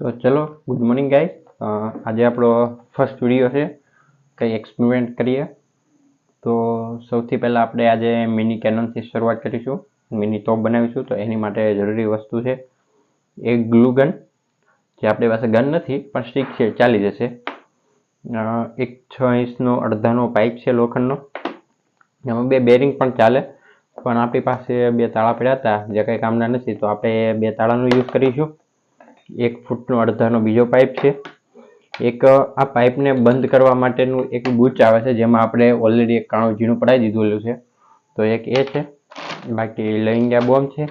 તો ચલો good morning guys. આજે આપણો ફર્સ્ટ વિડીયો છે, કંઈ એક્સપેરિમેન્ટ કરીએ. તો સૌથી પહેલાં આપણે આજે મિની કેનનથી શરૂઆત કરીશું, મિની ટોપ બનાવીશું. તો એની માટે જરૂરી વસ્તુ છે એક ગ્લુ ગન, જે આપણી પાસે ગન નથી પણ સ્ટિક છે, ચાલી જશે. એક 6 ઇંચનો અડધાનો પાઇપ છે લોખંડનો, એમાં 2 બેરિંગ પણ ચાલે, પણ આપણી પાસે 2 તાળા પડ્યા હતા જે કંઈ કામના નથી, તો આપણે 2 તાળાનો યુઝ કરીશું. 1 ફૂટનો અડધાનો બીજો પાઇપ છે. એક આ પાઇપને બંધ કરવા માટેનું એક બૂચ આવે છે, જેમાં આપણે ઓલરેડી એક કાણું ઝીણું પડાવી દીધેલું છે. તો એક એ છે, બાકી લવિંગિયા બોમ્બ છે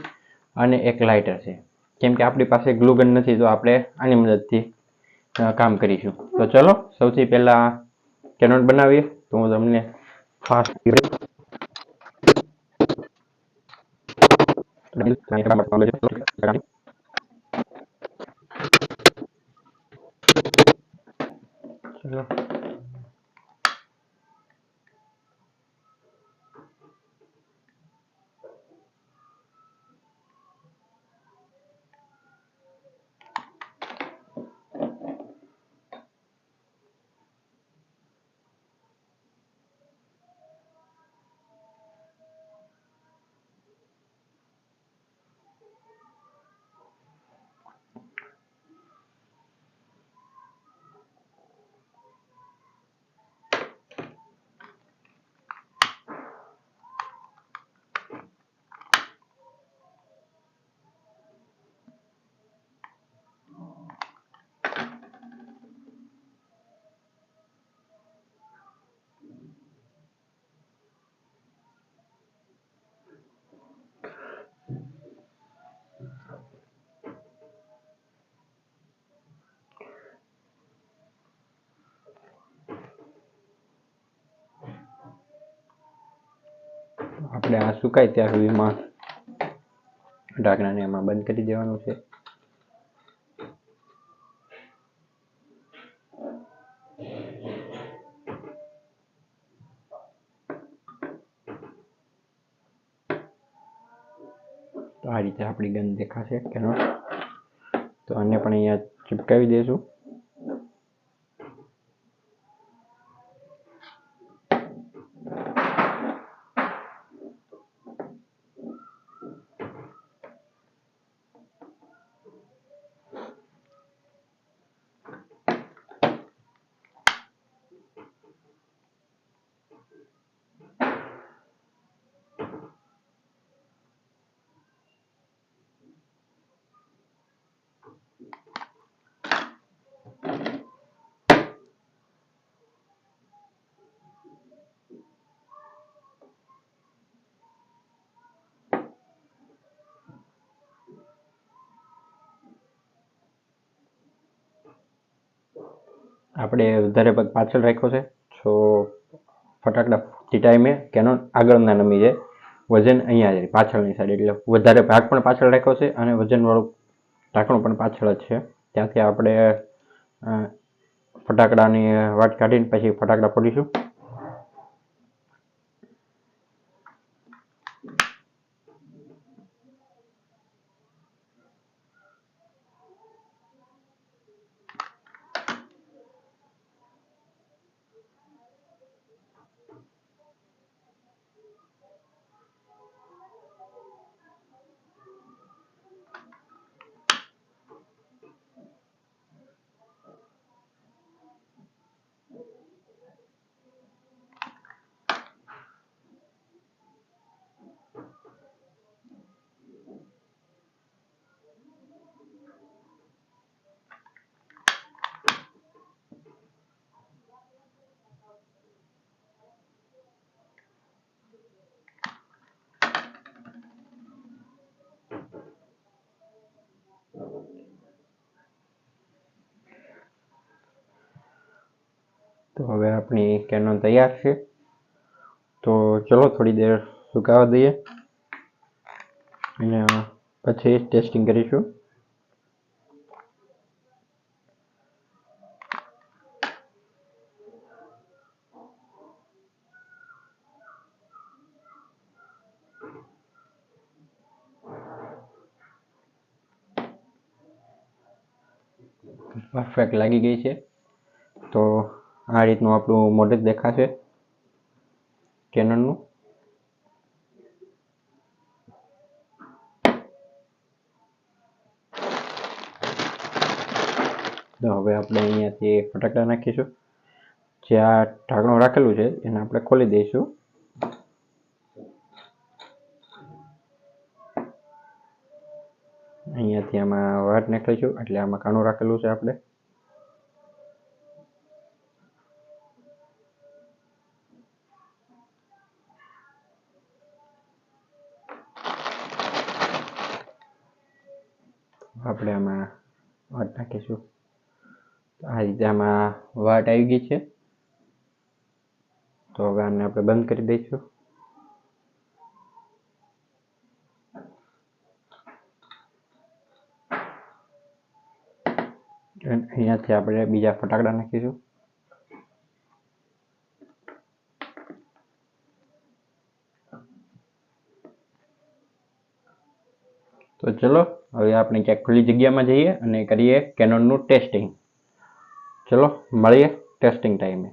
અને એક લાઇટર છે. કેમ કે આપણી પાસે ગ્લુ ગન નથી, તો આપણે આની મદદથી કામ કરીશું. તો ચલો સૌથી પહેલાં કેનન બનાવીએ. તો હું તમને ફાસ્ટ ચલો આપણે આ સુકાય ત્યાં સુધીમાં ઢાંકણાને એમાં બંધ કરી દેવાનું છે. તો આ રીતે આપણી ગન દેખાશે કેનો. તો આને પણ અહીંયા ચિપકાવી દઈશું. આપણે વધારે ભાગ પાછળ રાખ્યો છે, તો ફટાકડા ફૂટતી ટાઈમે કેનોન આગળના નમી જાય, વજન અહીંયા જાય પાછળની સાઈડ. એટલે વધારે ભાગ પણ પાછળ રાખ્યો છે અને વજનવાળું ઢાંકણું પણ પાછળ જ છે. ત્યાંથી આપણે ફટાકડાની વાટ કાઢીને પછી ફટાકડા ફોડીશું. તો હવે આપણી કેનન તૈયાર છે. તો ચલો થોડી દેર સુકાવા દઈએ અને પછી ટેસ્ટિંગ કરીશું. પરફેક્ટ લાગી ગઈ છે. તો આ રીતનું આપણું મોડેલ દેખાશે કેનનનું. તો હવે આપણે અહીંયાથી ફટાકડા નાખીશું. જે આ ઢાંકણું રાખેલું છે એને આપણે ખોલી દઈશું. અહીંયાથી આમાં વાટ નાખીશું એટલે આમાં કાણું રાખેલું છે આપણે. આપણે આમાં વાટ નાખીશું. આ રીતે આમાં વાટ આવી ગઈ છે. તો હવે આને આપણે બંધ કરી દઈશું. અહીંયાથી આપણે બીજા ફટાકડા નાખીશું. તો ચલો હવે આપણે ક્યાંક ખુલ્લી જગ્યામાં જઈએ અને કરીએ કેનનનું ટેસ્ટિંગ. ચલો મળીએ ટેસ્ટિંગ ટાઈમે.